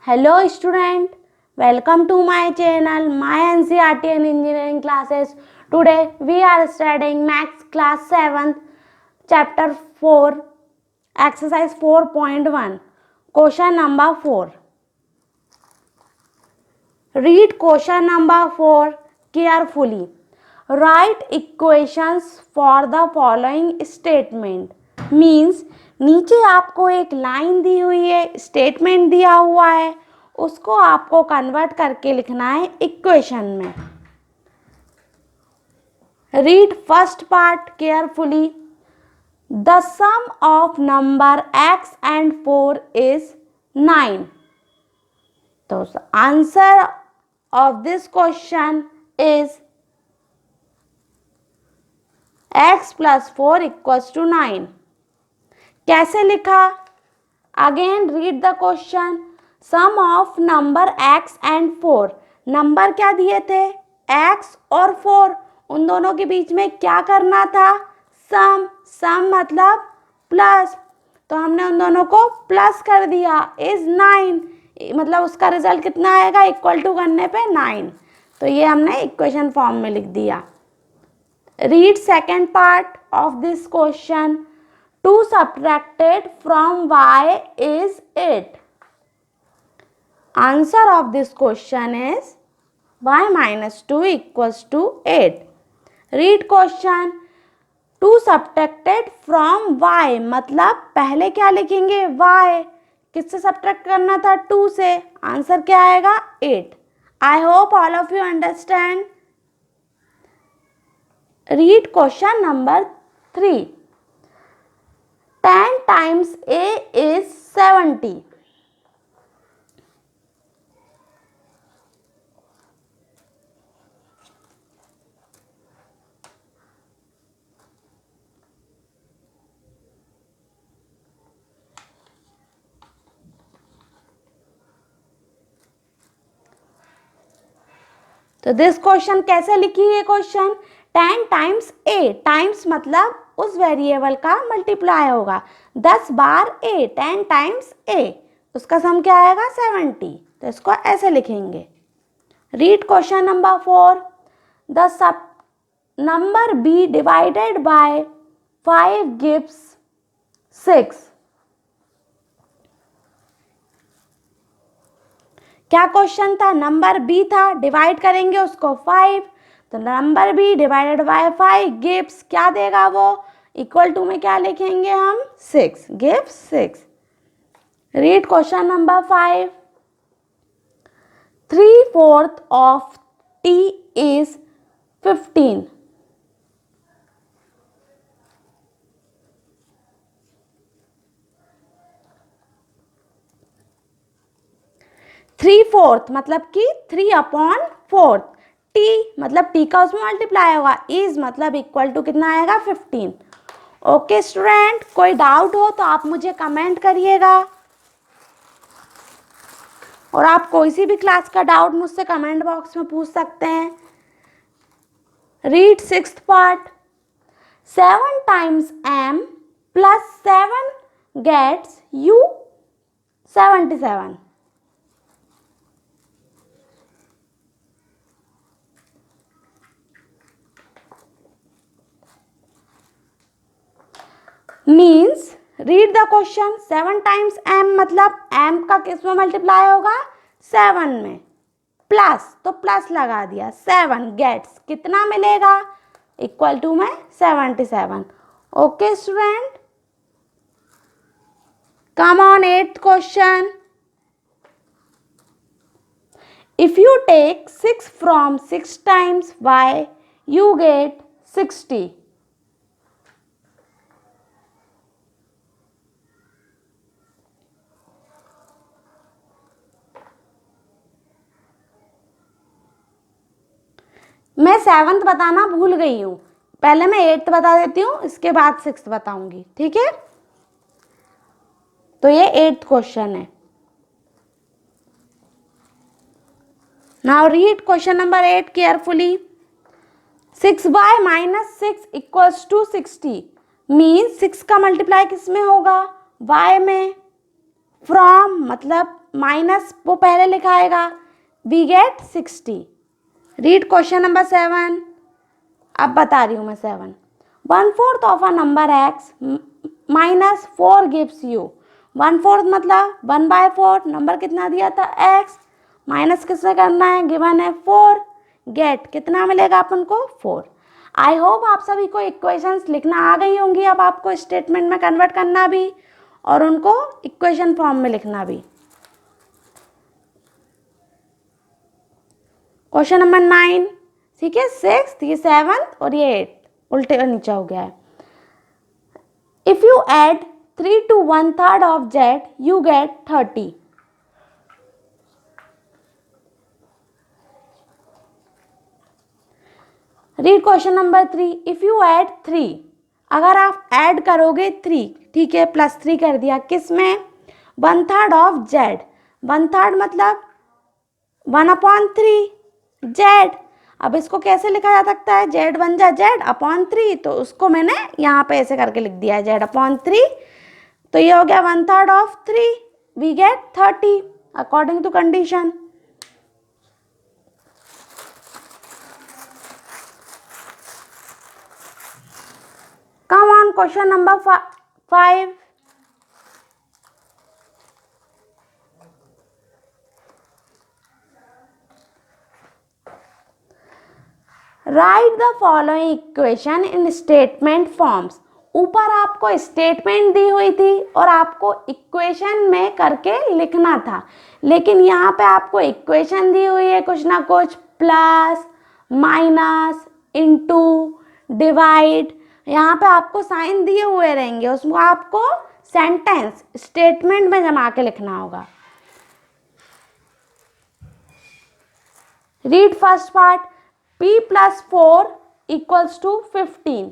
Hello student, welcome to my channel, my NCERT and engineering classes. Today we are studying Maths class 7th, chapter 4, exercise 4.1, question number 4. Read question number 4 carefully. Write equations for the following statement. Means नीचे आपको एक line दी हुई है, statement दिया हुआ है, उसको आपको कन्वर्ट करके लिखना है इक्वेशन में. Read first part carefully. The sum of number x and 4 is 9. तो answer of this question is x plus 4 equals to 9. कैसे लिखा? Again read the question. Sum of number x and 4. Number क्या दिए थे? x और 4. उन दोनों के बीच में क्या करना था? सम. सम मतलब प्लस. तो हमने उन दोनों को प्लस कर दिया. इज 9. मतलब उसका रिजल्ट कितना आएगा? इक्वल टू करने पे 9. तो ये हमने इक्वेशन फॉर्म में लिख दिया. Read second part of this question. 2 subtracted from y is 8. Answer of this question is y minus 2 equals to 8. Read question. 2 subtracted from y मतलब पहले क्या लिखेंगे? y. किससे सब्ट्रैक्ट करना था? 2 से. आंसर क्या आएगा? 8. I hope all of you understand. Read question number 3. 10 times a is 70. तो दिस क्वेश्चन कैसे लिखी है? Question 10 times a. टाइम्स मतलब उस वेरिएबल का मल्टीप्लाई होगा. 10 बार a. 10 times a. उसका सम क्या आएगा? 70. तो इसको ऐसे लिखेंगे. Read question number 4. The sub number b divided by 5 gives 6. क्या क्वेश्चन था? नंबर b था, डिवाइड करेंगे उसको 5. तो number b divided by 5 gives क्या देगा वो? इक्वल टू में क्या लिखेंगे हम? 6. Gives 6. Read question number 5. 3/4 of t is 15. Three fourth मतलब कि 3/4. टी मतलब टी का उसमें मल्टीप्लाई होगा. इज मतलब इक्वल टू कितना आएगा? 15. ओके स्टूडेंट, कोई डाउट हो तो आप मुझे कमेंट करिएगा, और आप कोई सी भी क्लास का डाउट मुझसे कमेंट बॉक्स में पूछ सकते हैं. Read sixth part. 7 times m plus 7 gets you 77. Means read the question. 7 times m मतलब m का किस में मल्टीप्लाई होगा? 7 में. प्लस तो प्लस लगा दिया. 7 गेट्स कितना मिलेगा? इक्वल टू में 77. Okay student, come on 8th question. If you take 6 from 6 times y you get 60. मैं 7th बताना भूल गई हूँ. पहले मैं 8th बता देती हूँ, इसके बाद 6th बताऊंगी. ठीक है? तो ये 8th क्वेश्चन है. Now read question number 8 carefully. 6y minus 6 equals to 60. Means 6 का मल्टीप्लाई किस में होगा? y में. फ्रॉम मतलब माइनस वो पहले लिखाएगा, we get 60। Read question number 7। अब बता रही हूँ मैं 7। 1/4 of a number x minus 4 gives you. 1/4 मतलब 1/4, नंबर कितना दिया था x, माइनस किससे करना है, गिवन है 4, गेट कितना मिलेगा अपन को 4। आई होप आप सभी को इक्वेशंस लिखना आ गई होंगी, अब आपको स्टेटमेंट में कन्वर्ट करना भी और उनको इक्वेशन फॉर्म में लिखना भी। क्वेश्चन नंबर 9, ठीक है, 6, ये 7 और ये 8 उल्टे और नीचे हो गया है। If you add 3 to 1/3 of z you get 30। Read question number 3। If you add 3, अगर आप ऐड करोगे 3, ठीक है, +3 कर दिया किस में, 1/3 ऑफ z। 1/3 मतलब 1/3 z। अब इसको कैसे लिखा जा सकता है, z बन जा z/3, तो उसको मैंने यहाँ पे ऐसे करके लिख दिया है z/3। तो ये हो गया 1/3 of 3, we get 30 according to condition. Come on, question number 5. Write the following equation in statement forms. ऊपर आपको स्टेटमेंट दी हुई थी और आपको इक्वेशन में करके लिखना था, लेकिन यहाँ पे आपको इक्वेशन दी हुई है कुछ ना कुछ, प्लस, माइनस, इनटू, डिवाइड, यहाँ पे आपको साइन दिए हुए रहेंगे, उसको आपको सेंटेंस स्टेटमेंट में जमा के लिखना होगा। Read first part. p plus 4 equals to 15.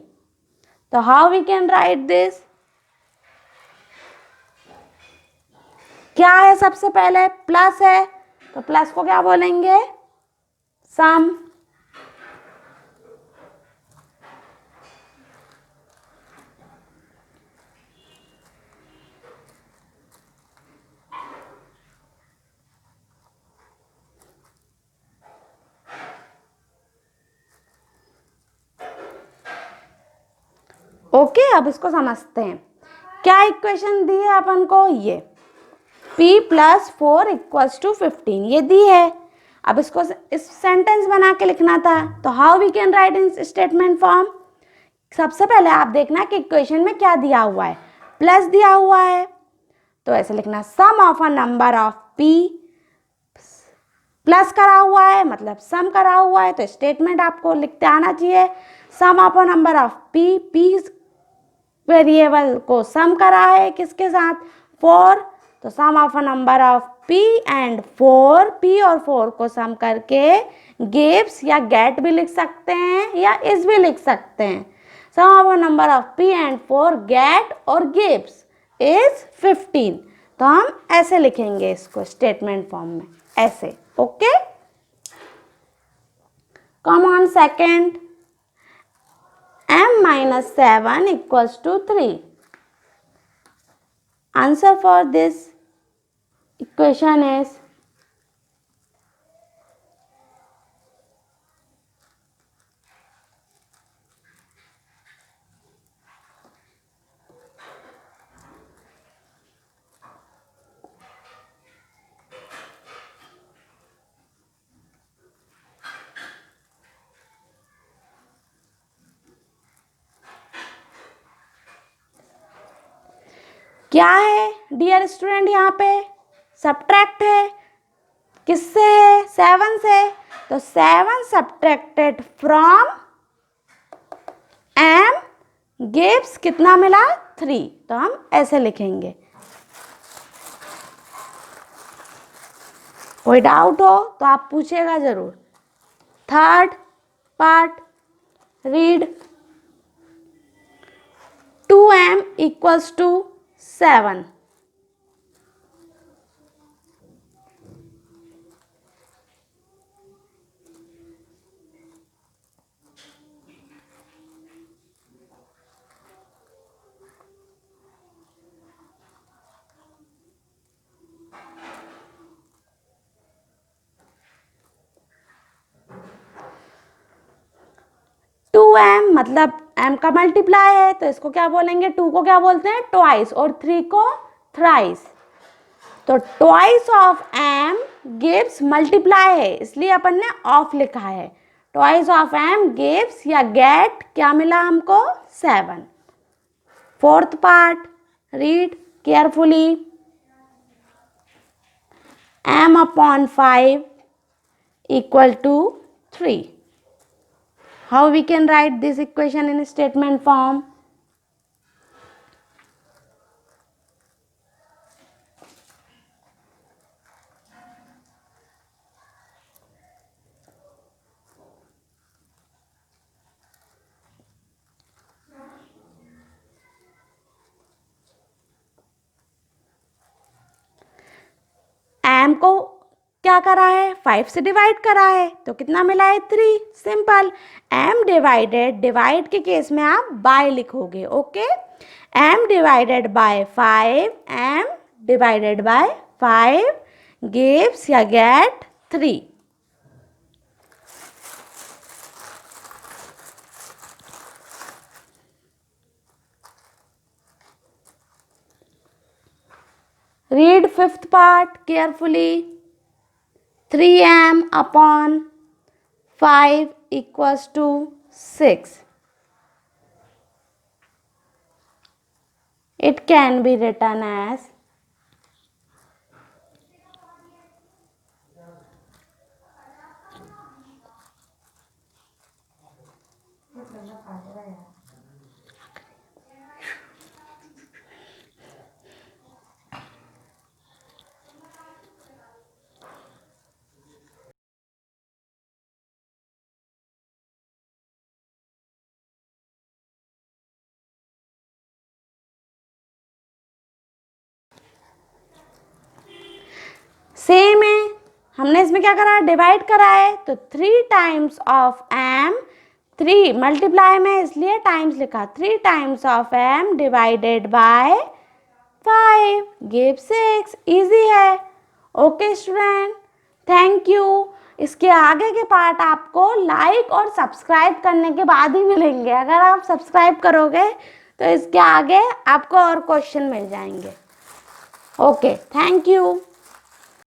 तो how we can write this? क्या है, सबसे पहले प्लस है, तो प्लस को क्या बोलेंगे, सम। ओके, अब इसको समझते हैं। क्या इक्वेशन दी है अपन को, ये p + 4 = 15 ये दी है। अब इसको इस सेंटेंस बना के लिखना था, तो how we can write in statement form. सबसे पहले आप देखना कि इक्वेशन में क्या दिया हुआ है, प्लस दिया हुआ है, तो ऐसे लिखना sum of a number of p, plus करा हुआ है मतलब सम करा हुआ है, तो स्टेटमेंट आपको लिखते आना चाहिए, sum of a number of p variable को सम करा है किसके साथ, 4, तो sum of a number of p and 4, p और 4 को सम करके गिव्स या गेट भी लिख सकते हैं या इस भी लिख सकते हैं। Sum of a number of p and 4 get or gives is 15। तो हम ऐसे लिखेंगे इसको स्टेटमेंट फॉर्म में, ऐसे। Okay, come on second. m - 7 = 3. Answer for this equation is क्या है डियर स्टूडेंट, यहाँ पे सब्ट्रैक्ट है, किससे है, 7 से, तो 7 सब्ट्रैक्टेड फ्रॉम m गिव्स कितना मिला, 3, तो हम ऐसे लिखेंगे। कोई डाउट हो तो आप पूछिएगा जरूर। Third part, read 2m = 7। 2m मतलब m का मल्टीप्लाई है, तो इसको क्या बोलेंगे, 2 को क्या बोलते हैं, ट्वाइस, और 3 को थ्राइस। तो twice of m gives multiply है, इसलिए अपन ने ऑफ लिखा है। ट्वाइस ऑफ m गिव्स या गेट क्या मिला हमको, 7। Fourth part, read carefully. m upon 5 equal to 3. How we can write this equation in statement form? m को क्या करा है, 5 से डिवाइड करा है, तो कितना मिला है, 3। सिंपल। m डिवाइडेड, डिवाइड के केस में आप बाय लिखोगे, okay. m divided by 5, m divided by 5 gives या gate 3। Read fifth part carefully. 3m upon 5 equals to 6. It can be written as same है, हमने इसमें क्या करा, डिवाइड करा है, तो 3 टाइम्स ऑफ m, 3 मल्टीप्लाई में इसलिए टाइम्स लिखा, 3 times of m divided by 5 give 6। Easy है, ओके स्टूडेंट, थैंक यू। इसके आगे के पार्ट आपको लाइक और सब्सक्राइब करने के बाद ही मिलेंगे। अगर आप सब्सक्राइब करोगे तो इसके आगे आपको और क्वेश्चन मिल जाएंगे। Okay, thank you.